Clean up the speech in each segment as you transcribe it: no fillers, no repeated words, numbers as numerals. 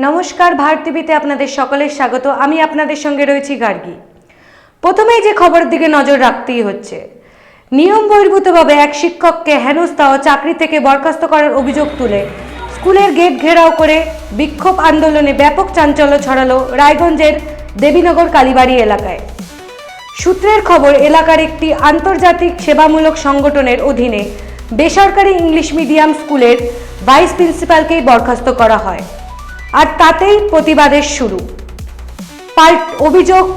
নমস্কার, ভারত টিভিতে আপনাদের সকলের স্বাগত। আমি আপনাদের সঙ্গে রয়েছি গার্গী। প্রথমেই যে খবরের দিকে নজর রাখতেই হচ্ছে, নিয়ম বহির্ভূতভাবে এক শিক্ষককে হেনস্থা ও চাকরি থেকে বরখাস্ত করার অভিযোগ তুলে স্কুলের গেট ঘেরাও করে বিক্ষোভ আন্দোলনে ব্যাপক চাঞ্চল্য ছড়ালো রায়গঞ্জের দেবীনগর কালীবাড়ি এলাকায়। সূত্রের খবর, এলাকার একটি আন্তর্জাতিক সেবামূলক সংগঠনের অধীনে বেসরকারি ইংলিশ মিডিয়াম স্কুলের ভাইস প্রিন্সিপালকেই বরখাস্ত করা হয়, আর তাতেই প্রতিবাদের শুরু।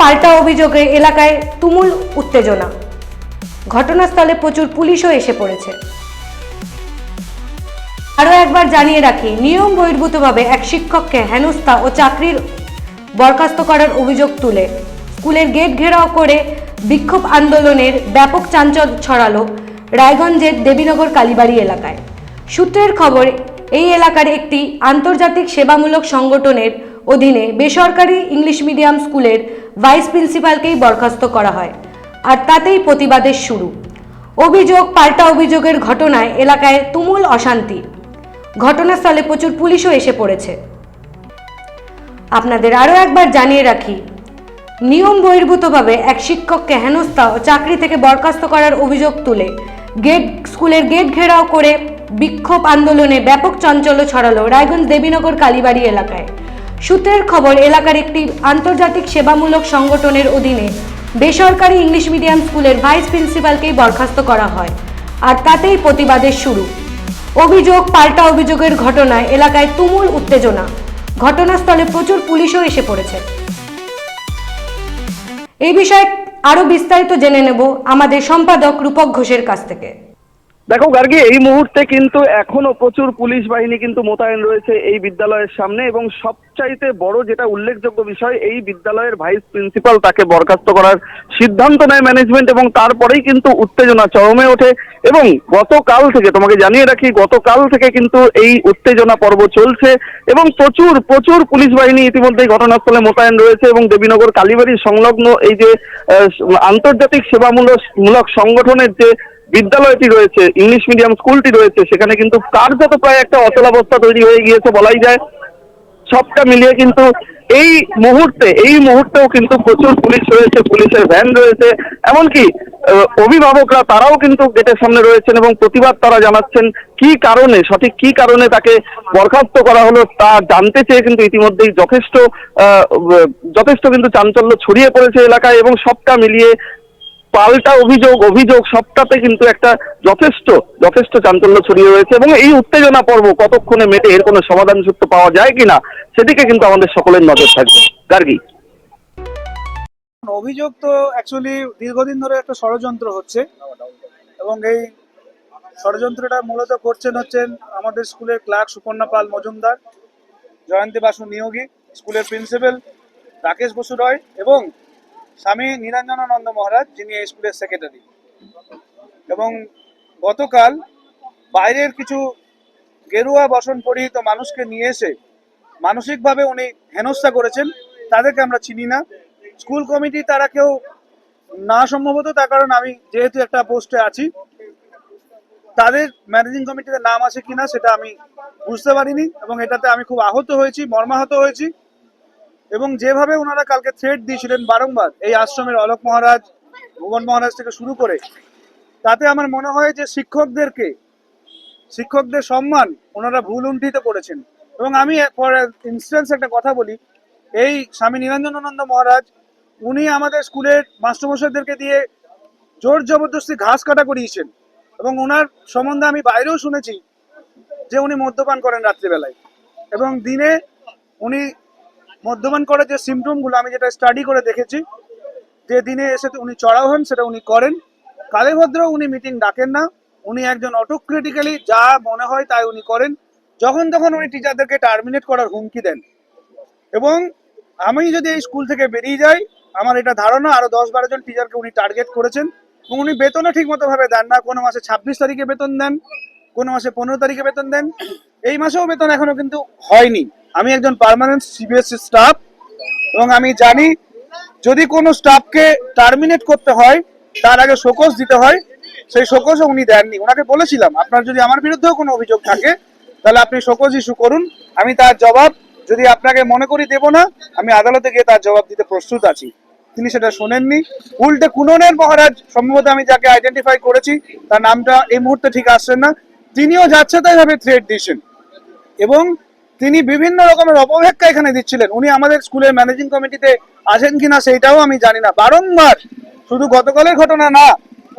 পাল্টা অভিযোগে এলাকায় তুমুল উত্তেজনা। ঘটনাস্থলে প্রচুর পুলিশও এসে পড়েছে। আরও একবার জানিয়ে রাখি, নিয়ম বহির্ভূতভাবে এক শিক্ষককে হেনস্থা ও চাকরির বরখাস্ত করার অভিযোগ তুলে স্কুলের গেট ঘেরাও করে বিক্ষোভ আন্দোলনের ব্যাপক চাঞ্চল্য ছড়ালো রায়গঞ্জের দেবীনগর কালীবাড়ি এলাকায়। সূত্রের খবর, এই এলাকার একটি আন্তর্জাতিক সেবামূলক সংগঠনের অধীনে বেসরকারি ইংলিশ মিডিয়াম স্কুলের ভাইস প্রিন্সিপালকেই বরখাস্ত করা হয়, আর তাতেই প্রতিবাদের শুরু। পাল্টা অভিযোগের ঘটনায় এলাকায় তুমুল অশান্তি। ঘটনাস্থলে প্রচুর পুলিশও এসে পড়েছে। আপনাদের আরও একবার জানিয়ে রাখি, নিয়ম বহির্ভূতভাবে এক শিক্ষককে হেনস্থা ও চাকরি থেকে বরখাস্ত করার অভিযোগ তুলে স্কুলের গেট ঘেরাও করে বিক্ষোভ আন্দোলনে ব্যাপক চাঞ্চল্য ছড়ালো রায়গঞ্জ দেবীনগর কালীবাড়ি এলাকায়। সূত্রের খবর, এলাকার একটি আন্তর্জাতিক সেবামূলক সংগঠনের অধীনে বেসরকারি ইংলিশ মিডিয়াম স্কুলের ভাইস প্রিন্সিপালকেই বরখাস্ত করা হয়, আর তাতেই প্রতিবাদের শুরু। পাল্টা অভিযোগের ঘটনায় এলাকায় তুমুল উত্তেজনা। ঘটনাস্থলে প্রচুর পুলিশও এসে পড়েছে। এই বিষয়ে আরো বিস্তারিত জেনে নেব আমাদের সম্পাদক রূপক ঘোষের কাছ থেকে। দেখো গার্গী, এই মুহূর্তে কিন্তু এখনো প্রচুর পুলিশ বাহিনী কিন্তু মোতায়েন রয়েছে এই বিদ্যালয়ের সামনে, এবং সবচাইতে বড় যেটা উল্লেখযোগ্য বিষয়, এই বিদ্যালয়ের ভাইস প্রিন্সিপাল তাকে বরখাস্ত করার সিদ্ধান্ত নেয় ম্যানেজমেন্ট, এবং তারপরেই কিন্তু উত্তেজনা চরমে ওঠে। এবং গতকাল থেকে, তোমাকে জানিয়ে রাখি, গতকাল থেকে কিন্তু এই উত্তেজনা পর্ব চলছে, এবং প্রচুর প্রচুর পুলিশ বাহিনী ইতিমধ্যেই ঘটনাস্থলে মোতায়েন রয়েছে। এবং দেবীনগর কালীবাড়ি সংলগ্ন এই যে আন্তর্জাতিক সেবামূলক সংগঠনের যে বিদ্যালয়টি রয়েছে, ইংলিশ মিডিয়াম স্কুলটি রয়েছে, সেখানে কিন্তু কার্যত প্রায় একটা অচলাবস্থা তৈরি হয়ে গিয়েছে বলাই যায়। সবটা মিলিয়ে কিন্তু এই মুহূর্তেও কিন্তু প্রচুর পুলিশ রয়েছে, পুলিশের ভ্যান রয়েছে, এমনকি অভিভাবকরা তারাও কিন্তু গেটের সামনে রয়েছেন এবং প্রতিবাদ তারা জানাচ্ছেন। সঠিক কি কারণে তাকে বরখাস্ত করা হলো তা জানতে চেয়ে কিন্তু ইতিমধ্যেই যথেষ্ট কিন্তু চাঞ্চল্য ছড়িয়ে পড়েছে এলাকায়, এবং সবটা মিলিয়ে পাল্টা অভিযোগ সবটাতে কিন্তু একটা যথেষ্ট চাঞ্চল্য ছড়িয়ে রয়েছে। এবং এই উত্তেজনা পর্ব কতক্ষণে মেটে, এর কোনো সমাধান সূত্র পাওয়া যায় কিনা সেদিকে কিন্তু আমাদের সকলের নজর থাকবে। গার্গী, অভিযোগ তো অ্যাকচুয়ালি দীর্ঘদিন ধরে একটা ষড়যন্ত্র হচ্ছে, এবং এই ষড়যন্ত্রটা মূলত হচ্ছেন আমাদের স্কুলের ক্লার্ক সুপর্ণা পাল মজুমদার, জয়ন্তী বাসু নিয়োগী, স্কুলের প্রিন্সিপাল রাকেশ বসু রয়, এবং স্বামী নিরঞ্জনানন্দ মহারাজ, যিনি এই স্কুলের সেক্রেটারি। এবং গতকাল বাইরের কিছু গেরুয়া বসন পরিহিত মানুষকে নিয়ে এসে মানসিকভাবে উনি হেনস্থা করেছেন। তাদেরকে আমরা চিনি না, স্কুল কমিটি তারা কেউ না সম্ভবত, তার কারণ আমি যেহেতু একটা পোস্টে আছি, তাদের ম্যানেজিং কমিটিতে নাম আছে কিনা সেটা আমি বুঝতে পারিনি, এবং এটাতে আমি খুব মর্মাহত হয়েছি। এবং যেভাবে ওনারা কালকে থ্রেট দিয়েছিলেন বারংবার এই আশ্রমের অলোক মহারাজ, ভুবন মহারাজ থেকে শুরু করে, তাতে আমার মনে হয় যে শিক্ষকদের সম্মান ওনারা ভুল উন্ঠিত করেছেন। এবং আমি ফর ইনস্ট্যান্স একটা কথা বলি, এই স্বামী নিরঞ্জনানন্দ মহারাজ উনি আমাদের স্কুলের মাস্টারমশাইদেরকে দিয়ে জোর জবরদস্তি ঘাস কাটা করিয়েছেন, এবং ওনার সম্বন্ধে আমি বাইরেও শুনেছি যে উনি মদ্যপান করেন রাত্রিবেলায়, এবং দিনে উনি মদ্যপান করার যে সিমটমগুলো আমি যেটা স্টাডি করে দেখেছি, যে দিনে এসে উনি চড়াও হন সেটা উনি করেন। কালে ভদ্র উনি মিটিং ডাকেন না, উনি একজন অটোক্রিটিক্যালি যা মনে হয় তাই উনি করেন। যখন তখন উনি টিচারদেরকে টার্মিনেট করার হুমকি দেন, এবং আমি যদি এই স্কুল থেকে বেরিয়ে যাই, আমার এটা ধারণা আরো 10-12 জন টিচারকে উনি টার্গেট করেছেন, এবং উনি বেতনও ঠিক মতো ভাবে দেন না। কোনো মাসে 26 তারিখে বেতন দেন, কোনো মাসে 15 তারিখে বেতন দেন, এই মাসেও বেতন এখনো কিন্তু হয়নি। আমি একজন পার্মানেন্ট সিবিএসসি স্টাফ, এবং আমি জানি যদি কোনো স্টাফকে টার্মিনেট করতে হয় তার আগে শোকজ দিতে হয়, সেই শোকজও উনি দেননি। ওনাকে বলেছিলাম, আপনার যদি আমার বিরুদ্ধেও কোনো অভিযোগ থাকে তাহলে আপনি শোকজ ইস্যু করুন, আমি তার জবাব যদি আপনাকে মনে করি দেব না, আমি আদালতে গিয়ে তার জবাব দিতে প্রস্তুত আছি। তিনি সেটা শোনেননি, উল্টে কুননের মহারাজ, সম্ভবত আমি যাকে আইডেন্টিফাই করেছি তার নামটা এই মুহূর্তে ঠিক আসছেন না, তিনিও যাচ্ছে তাই ভাবে থ্রেট দিয়েছেন এবং তিনি বিভিন্ন রকমের অপব্যাখ্যা এখানে দিচ্ছিলেন। উনি আমাদের স্কুলের ম্যানেজিং কমিটিতে আছেন কিনা সেইটাও আমি জানি না। বারংবার, শুধু গতকালের ঘটনা না,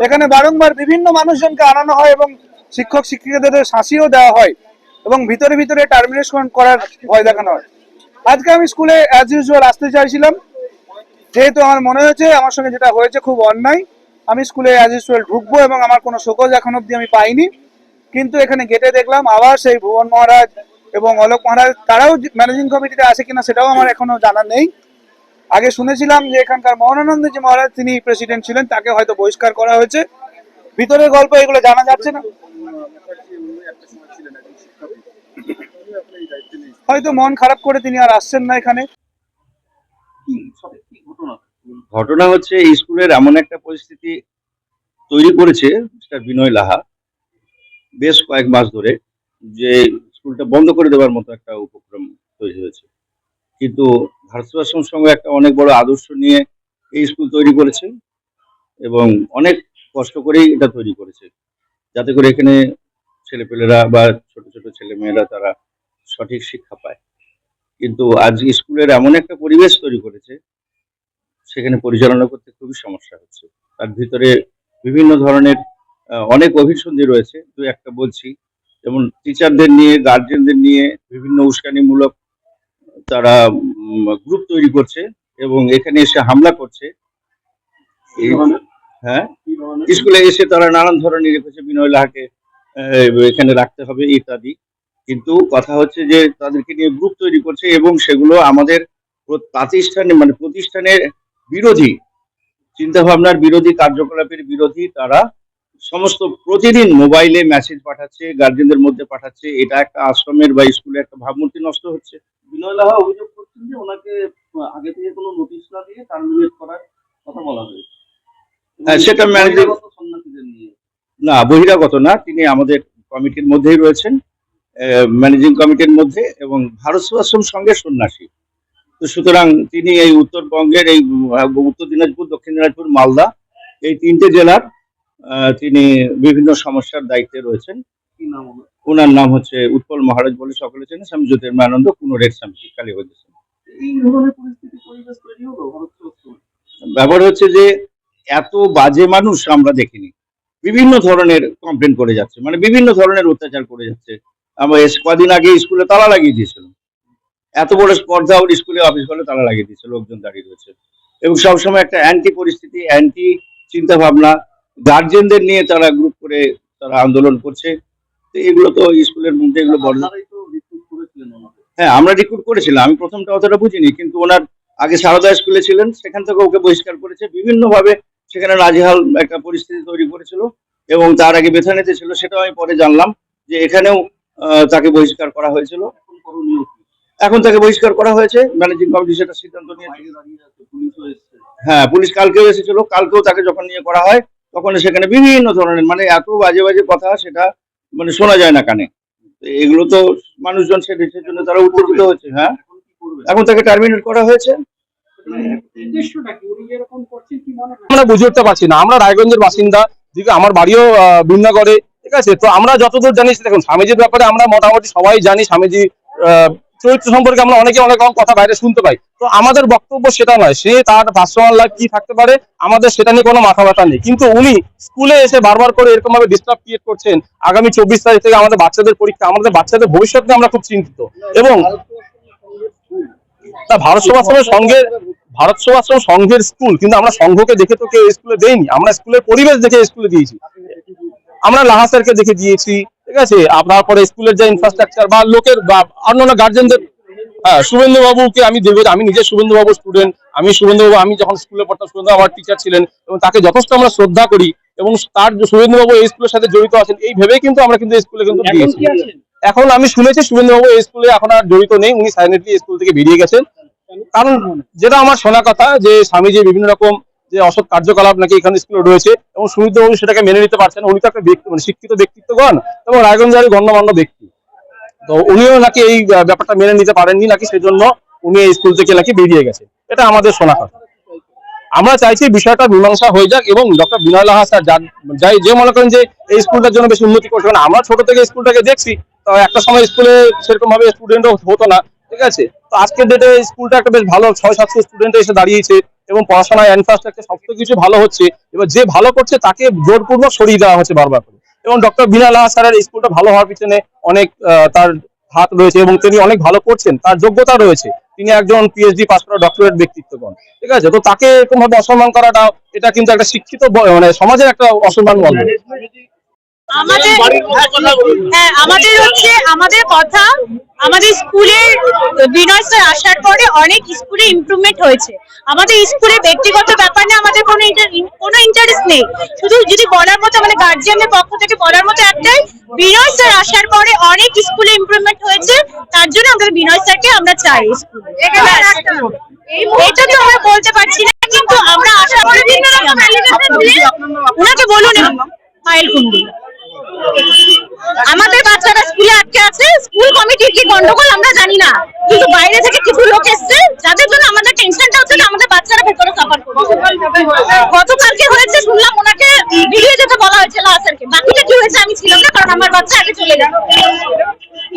এখানে বারংবার বিভিন্ন মানুষজনকে আনানো হয় এবং শিক্ষক শিক্ষিকাদের শাস্তিও দেওয়া হয় এবং ভিতরে ভিতরে টার্মিনেশন করার ভয় দেখানো হয়। আজকে আমি স্কুলে অ্যাজ ইউজুয়াল আসতে চাইছিলাম, যেহেতু আমার মনে হয়েছে আমার সঙ্গে যেটা হয়েছে খুব অন্যায়, আমি স্কুলে অ্যাজ ইউজুয়াল ঢুকবো এবং আমার কোনো শোকজ এখন অব্দি আমি পাইনি। কিন্তু এখানে গেটে দেখলাম আবার সেই ভুবন মহারাজ এবং অলোক মহারাজ, তারাও ম্যানেজিং কমিটিতে আছে কিনা সেটাও আমার এখনো জানা নেই। আগে শুনেছিলাম যে এখানকার মোহনানন্দ যে মহারাজ তিনি প্রেসিডেন্ট ছিলেন, তাকে হয়তো বহিষ্কার করা হয়েছে। ভিতরের গল্প এগুলো জানা যাচ্ছে না, হয়তো মন খারাপ করে তিনি আর আসছেন না এখানে। ঘটনা হচ্ছে এই স্কুলের এমন একটা পরিস্থিতি তৈরি করেছে মিস্টার বিনয় লাহা বেশ কয়েক মাস ধরে, যে স্কুলটা বন্ধ করে দেওয়ার মতো একটা উপক্রম তৈরি হয়েছে। কিন্তু ভারত সেবাশ্রম সংঘ একটা অনেক বড় আদর্শ নিয়ে এই স্কুল তৈরি করেছে এবং অনেক কষ্ট করেই এটা তৈরি করেছে, যাতে করে এখানে ছেলেপেলেরা বা ছোট ছোট ছেলে মেয়েরা তারা সঠিক শিক্ষা পায়। কিন্তু আজ স্কুলের এমন একটা পরিবেশ তৈরি করেছে, সেখানে পরিচালনা করতে খুবই সমস্যা হচ্ছে। তার ভিতরে বিভিন্ন ধরনের অনেক অভিসন্ধি রয়েছে। দুই একটা বলছি, যেমন টিচারদের নিয়ে, গার্জেনদের নিয়ে বিভিন্ন উস্কানিমূলক তারা গ্রুপ তৈরি করছে এবং এখানে এসে হামলা করছে। হ্যাঁ, স্কুলে এসে তারা নানান ধরনের রেখেছে, বিনয় লাহাকে এখানে রাখতে হবে ইত্যাদি। কিন্তু কথা হচ্ছে যে তাদেরকে নিয়ে গ্রুপ তৈরি করছে এবং সেগুলো আমাদের প্রতিষ্ঠানের বিরোধী, চিন্তা ভাবনার বিরোধী, কার্যকলাপের বিরোধী। তারা সমস্ত প্রতিদিন মোবাইলে মেসেজ পাঠাচ্ছে, গার্জেনদের মধ্যে পাঠাচ্ছে। এটা একটা আশ্রমের বা স্কুলে একটা ভাবমূর্তি নষ্ট হচ্ছে। বিনয় লাহা অভিযোগ করছেন যে ওনাকে আগে থেকে কোনো নোটিশ না দিয়ে টার্মিনেট করার কথা বলা হয়েছে। হ্যাঁ, সেটা ম্যানেজিং সন্ন্যাসীদের নিয়ে না, বহিরাগত না, তিনি আমাদের কমিটির মধ্যেই রয়েছেন, ম্যানেজিং কমিটির মধ্যে, এবং ভারত সেবাশ্রম সংঘের সন্ন্যাসী। তো সুতরাং তিনি এই উত্তরবঙ্গের এই উত্তর দিনাজপুর, দক্ষিণ দিনাজপুর, মালদা এই তিনটে জেলার তিনি বিভিন্ন সমস্যার দায়িত্বে রয়েছেন। কি নাম ওনার? ওনার নাম হচ্ছে উৎপল মহারাজ বলে সকলে চেনে, স্বামী জ্যোতির্ময়ানন্দ কুনোরের স্বামী কালীবাদ। এই ধরনের পরিস্থিতি পরিবেশ তৈরি হলো ভারত সেবাশ্রমে। ব্যাপার হচ্ছে যে এত বাজে মানুষ আমরা দেখিনি। বিভিন্ন ধরনের কমপ্লেন করে যাচ্ছে, মানে বিভিন্ন ধরনের অত্যাচার করে যাচ্ছে। আমরা কদিন আগে স্কুলে তালা লাগিয়ে দিয়েছিল, এত বড় স্পর্ধা, ওর স্কুলে অফিস হলে তালা লাগিয়ে দিয়েছে, লোকজন দাঁড়িয়ে রয়েছে। এবং সবসময় একটা অ্যান্টি পরিস্থিতি, অ্যান্টি চিন্তা ভাবনা, গার্জেনদের নিয়ে তারা গ্রুপ করে তারা আন্দোলন করছে। তো এগুলো তো স্কুলের মধ্যে এগুলো বড়। আপনারাই তো রিক্রুট করেছিলেন ওনাকে। হ্যাঁ, আমরা রিক্রুট করেছিলাম। আমি প্রথমটা অতটা বুঝিনি, কিন্তু ওনার আগে সারদা স্কুলে ছিলেন, সেখান থেকে ওকে বহিষ্কার করেছে বিভিন্ন ভাবে। সেখানে নাজেহাল একটা পরিস্থিতি তৈরি করেছিল এবং তার আগে বেথানেতে ছিল, সেটাও আমি পরে জানলাম যে এখানেও তাকে বহিষ্কার করা হয়েছিল। এখন করণীয় কি? এখন তাকে বহিষ্কার করা হয়েছে, ম্যানেজিং কমিটি সেটা সিদ্ধান্ত নিয়েছে। বাইরে দাঁড়িয়ে আছে, পুলিশও এসছে। হ্যাঁ, পুলিশ কালকেও এসেছিল। কালকেও তাকে যখন নিয়ে করা হয় তখন সেখানে বিভিন্ন ধরনের, মানে এত বাজে বাজে কথা, সেটা মানে শোনা যায় না কানে। তো এগুলো তো মানুষজন সেটার জন্য তারা উত্তেজিত হচ্ছে। হ্যাঁ, এখন কি করবে? এখন তাকে টার্মিনেট করা হয়েছে। আমরা বুঝে উঠতে পারছি না। আমরা রায়গঞ্জের বাসিন্দা, দিকে আমার বাড়িও বিন্নাগড়ে, ঠিক আছে। তো আমরা যতদূর জানি, দেখুন স্বামীজির ব্যাপারে আমরা মোটামুটি সবাই জানি, স্বামীজি চরিত্র সম্পর্কে আমরা অনেকে অনেক রকম কথা বাইরে শুনতে পাই। তো আমাদের বক্তব্য সেটা নয়, সে তার পার্সোনাল লাইফ কি থাকতে পারে, আমাদের সেটা নিয়ে কোনো মাথা ব্যথা নেই। কিন্তু উনি স্কুলে এসে বারবার করে এরকম ভাবে ডিস্টার্ব ক্রিয়েট করছেন। আগামী 24 তারিখ থেকে আমাদের বাচ্চাদের পরীক্ষা, আমাদের বাচ্চাদের ভবিষ্যৎ নিয়ে আমরা খুব চিন্তিত। এবং ভারত সেবাশ্রম সংঘের স্কুল, কিন্তু আমরা সংঘকে দেখে তো কেউ স্কুলে দেইনি, আমরা স্কুলের পরিবেশ দেখে স্কুলে দিয়েছি। আমরা লাহা স্যারকে দেখে দিয়েছি, ঠিক আছে। আপনার পরে স্কুলের যে ইনফ্রাস্ট্রাকচার বা লোকের বা অন্যান্য গার্জেনদের, শুভেন্দু বাবুকে আমি দেখবো, আমি নিজে শুভেন্দু বাবুর স্টুডেন্ট। শুভেন্দু বাবু, আমি যখন স্কুলে পড়তাম, শুভেন্দু আমার টিচার ছিলেন এবং তাকে যথেষ্ট আমরা শ্রদ্ধা করি। এবং তার শুভেন্দু বাবু এই স্কুলের সাথে জড়িত আছেন এই ভেবেই কিন্তু আমরা কিন্তু স্কুলে কিন্তু দিয়েছি। এখন আমি শুনেছি শুভেন্দু বাবু এই স্কুলে এখন আর জড়িত নেই, উনি সাইলেন্টলি স্কুল থেকে বেরিয়ে গেছেন। কারণ যেটা আমার শোনা কথা, যে স্বামীজি বিভিন্ন রকম যে অসৎ কার্যকলাপ নাকি এখানে স্কুলে রয়েছে এবং সুমিত বাবু সেটাকে মেনে নিতে পারছেন। উনি তো একটা ব্যক্তি, মানে শিক্ষিত ব্যক্তিত্বগণ এবং রায়গঞ্জের গণ্যমান্য ব্যক্তি। তো উনিও নাকি এই ব্যাপারটা মেনে নিতে পারেননি নাকি, সেজন্য উনি এই স্কুল থেকে নাকি বেরিয়ে গেছে, এটা আমাদের শোনা কথা। আমরা চাইছি বিষয়টা মীমাংসা হয়ে যাক এবং ডক্টর বিনয় লাহা স্যার যাই যে মনে করেন যে এই স্কুলটার জন্য বেশি উন্নতি করছে, কারণ আমরা ছোট থেকে স্কুলটাকে দেখছি, তো একটা সময় স্কুলে সেরকম ভাবে স্টুডেন্টও হতো না, ঠিক আছে। তো আজকের ডেটে স্কুলটা একটা বেশ ভালো 600-700 স্টুডেন্ট এসে দাঁড়িয়েছে এবং পড়াশোনায় ইনফ্রাস্ট্রাকচার সমস্ত কিছু ভালো হচ্ছে। এবার যে ভালো করছে তাকে জোরপূর্বক সরিয়ে দেওয়া হচ্ছে বারবার করে, এবং ডক্টর বিনয় লাহা স্যারের স্কুলটা ভালো হওয়ার পিছনে অনেক তার হাত রয়েছে এবং তিনি অনেক ভালো করছেন, তার যোগ্যতা রয়েছে, তিনি একজন পিএইচডি পাস করা ডক্টরেট ব্যক্তিত্বগণ, ঠিক আছে। তো তাকে এরকম ভাবে অসম্মান করাটা এটা কিন্তু একটা শিক্ষিত মানে সমাজের একটা অসম্মান বন্ধ। আমাদের হচ্ছে আমাদের কথা, আমাদের স্কুলের বিনয় স্যার আসার পরে অনেক স্কুলে ইমপ্রুভমেন্ট হয়েছে। আমাদের স্কুলে ব্যক্তিগত ব্যাপার নিয়ে আমাদের কোনো ইন্টারেস্ট নেই, শুধু যদি বলার মতো মানে গার্জিয়ানদের পক্ষ থেকে বলার মতো একটাই, বিনয় স্যার আসার পরে অনেক স্কুলে ইমপ্রুভমেন্ট হয়েছে, তার জন্য আমাদের বিনয় স্যারকে আমরা চাই স্কুলে। এটা তো আমরা বলতে পারছি না, কিন্তু আমরা আশা করে ওনাকে বলুন। পায়েল কুন্ডু। আমাদের বাচ্চারা স্কুলে আটকে আছে, স্কুল কমিটির কি গন্ডগোল আমরা জানি না, কিন্তু বাইরে থেকে কিছু লোক এসছে যাদের জন্য আমাদের টেনশনটা হচ্ছে যে আমাদের বাচ্চারা ভেতরে সাফার করছে। গতকালকে হয়েছে শুনলাম ওনাকে বেরিয়ে যেতে বলা হয়েছে লাহা স্যারকে, বাকিটা কি হয়েছে আমি ছিলাম না, কারণ আমার বাচ্চা আগে চলে গেছে।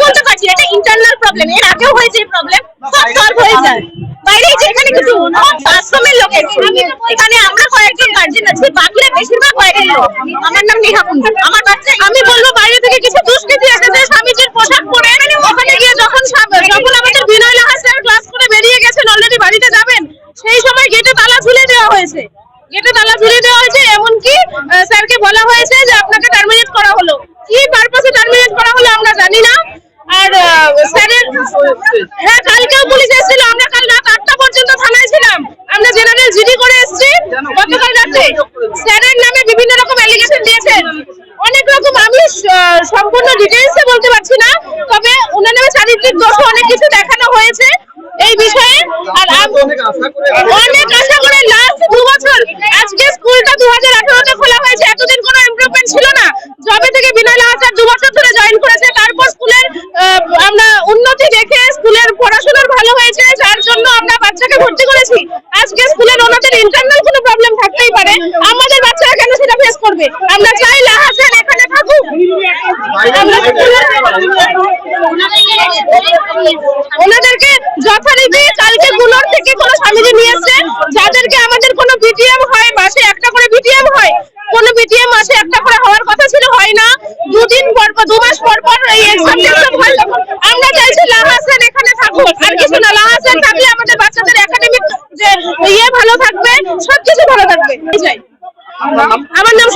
বলতে পারছি না, এটা ইন্টারনাল প্রবলেম, এর আগেও হয়েছে এই প্রবলেম, সব সলভ হয়ে যায়। বাইরে যে এখানে কিছু আশ্রমের লোক এসছে, এখানে আমরা কয়েকজন গার্জেন আছি, বাকিরা বেশিরভাগ বাইরের লোক। আমার নাম নেহা কুন্ডু। আমার বাচ্চা, আমি বলবো বাইরে থেকে কিছু দুষ্কৃতী এসেছে স্বামীজির পোশাক পরে, ওখানে গিয়ে যখন আমাদের বিনয় লাহা স্যার ক্লাস করে বেরিয়ে গেছেন, অলরেডি বাড়িতে যাবেন, সেই সময় গেটে তালা ঝুলে দেওয়া হয়েছে। গেটে তালা ঝুলে দেওয়া হয়েছে, এমনকি স্যারকে বলা হয়েছে যে আপনাকে টার্মিনেট করা হলো। কি পারপাসে টার্মিনেট করা হলো আমরা জানি না। আর স্যারের, হ্যাঁ কালকেও পুলিশ এসেছিল, আমরা কাল রাত 8টা পর্যন্ত থানায় ছিলাম, আমরা জেনারেল জিডি করে এসেছি গতকাল রাতে। স্যারের নামে বিভিন্ন রকম অ্যালিগেশন দিয়েছেন, অনেক রকম, আমি সম্পূর্ণ ডিটেইলসে বলতে পারছি না, তবে ওনার নামে চারিত্রিক দোষ অনেক কিছু দেখানো হয়েছে এই বিষয়ে। আর অনেক আশা করে লাস্ট 2 বছর, আজকে স্কুলটা 2018-তে খোলা হয়েছে, এতদিন কোনো ইমপ্রুভমেন্ট ছিল না। যবে থেকে বিনয় লাহা স্যার 2 বছর ধরে জয়েন করেছে, তারপর স্কুলের আমরা উন্নতি দেখে স্কুলের পড়াশোনার ভালো হয়েছে, যার জন্য আমরা বাচ্চাকে ভর্তি করেছি। আজকে স্কুলের ওনাদের ইন্টারনাল কোনো প্রবলেম থাকতেই পারে, আমাদের বাচ্চারা কেন সেটা ফেস করবে? আমরা চাই লাহা স্যার এখানে থাকুক। ওনাদেরকে যথারীতি কালকে গুলোর থেকে কোনো স্বামীজি নিয়ে এসছে, যাদেরকে আমাদের কোনো বিটিএম হয়, মাসে একটা করে বিটিএম হয়, কোনো বিটিএম মাসে একটা করে হওয়ার কথা ছিল, হয় না। 2 মাস পর পর এই এক্সাম টেক্সাম হয়। আমরা চাইছি লাহা স্যার এখানে থাকুক, আর কিছু না। লাহা স্যার থাকলে আমাদের বাচ্চাদের একাডেমিক যে ভালো থাকবে, সবকিছু ভালো থাকবে। আমার নাম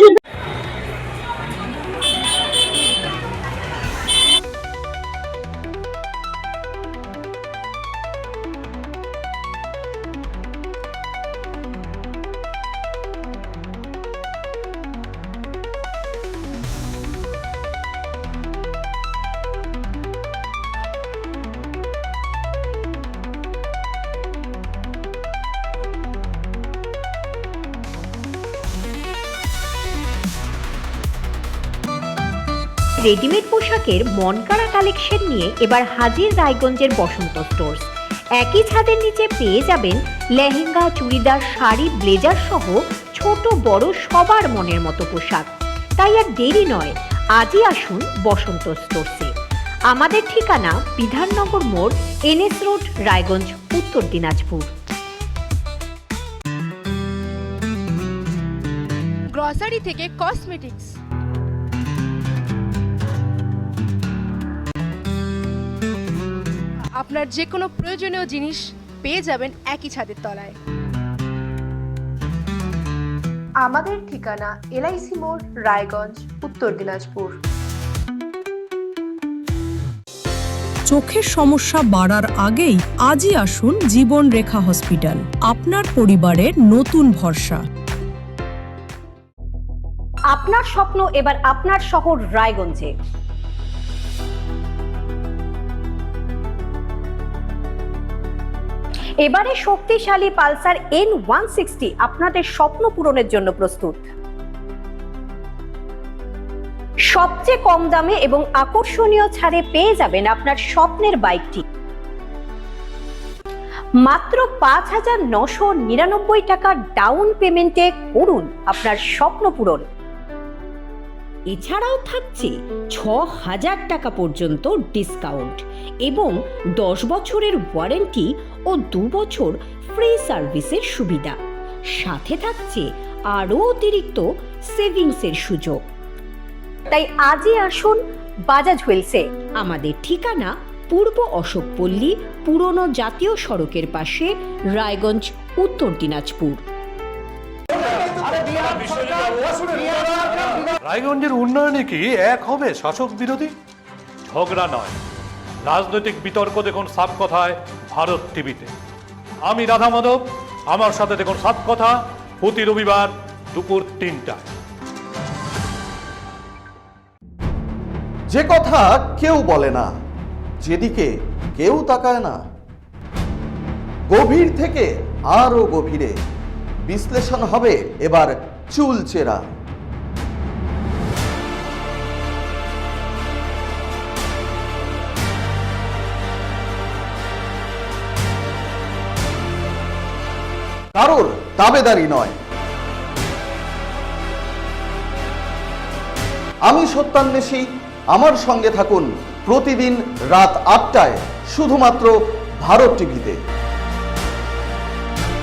রেডিমেড পোশাকের মনকাড়া কালেকশন নিয়ে এবার হাজির রায়গঞ্জের বসন্ত স্টোর্স। একই ছাদের নিচে পেয়ে যাবেন লেহেঙ্গা, চুড়িদার, শাড়ি, ব্লেজার সহ ছোট বড় সবার মনের মতো পোশাক। তাই আর দেরি নয়, আজই আসুন বসন্ত স্টোর্সে। আমাদের ঠিকানা বিধাননগর মোড়, NS রোড, রায়গঞ্জ, উত্তর দিনাজপুর। গ্রসারি থেকে কসমেটিক্স, আপনার যে কোনো প্রয়োজনীয় জিনিস পেয়ে যাবেন একই ছাদের তলায়। আমাদের ঠিকানা LIC মোড়, রায়গঞ্জ, উত্তর দিনাজপুর। চোখের সমস্যা বাড়ার আগেই আজই আসুন জীবন রেখা হসপিটাল, আপনার পরিবারের নতুন ভরসা। আপনার স্বপ্ন এবার আপনার শহর রায়গঞ্জে। এবারে শক্তিশালী পালসার N160 আপনাদের স্বপ্ন পূরণের জন্য প্রস্তুত। সবচেয়ে কম দামে এবং আকর্ষণীয় ছাড়ে পেয়ে যাবেন আপনার স্বপ্নের বাইকটি মাত্র 5,999 টাকা ডাউন পেমেন্টে করুন আপনার স্বপ্ন পূরণ। এছাড়াও থাকছে 6,000 টাকা পর্যন্ত ডিসকাউন্ট এবং 10 বছরের ওয়ারেন্টি ও 2 বছর ফ্রি সার্ভিসের সুবিধা। সাথে থাকছে আরও অতিরিক্ত সেভিংসের সুযোগ। তাই আজই আসুন বাজাজ হুইলসে। আমাদের ঠিকানা পূর্ব অশোকপল্লী, পুরনো জাতীয় সড়কের পাশে, রায়গঞ্জ, উত্তর দিনাজপুর। রায়গঞ্জের উন্নয়নে কি এক হবে শাসক বিরোধী? ঝগড়া নয়, রাজনৈতিক বিতর্ক দেখুন সাপ কথায় ভারত টিভিতে। আমি রাধা মাধব, আমার সাথে দেখুন সাপ কথা প্রতি রবিবার দুপুর 3টায়। যে কথা কেউ বলে না, যেদিকে কেউ তাকায় না, গভীর থেকে আরো গভীরে বিশ্লেষণ হবে এবার চুলচেরা। কারোর দাবেদারি নয়। আমি সত্যান্বেষী, আমার সঙ্গে থাকুন প্রতিদিন রাত 8টায় শুধুমাত্র ভারত টিভিতে।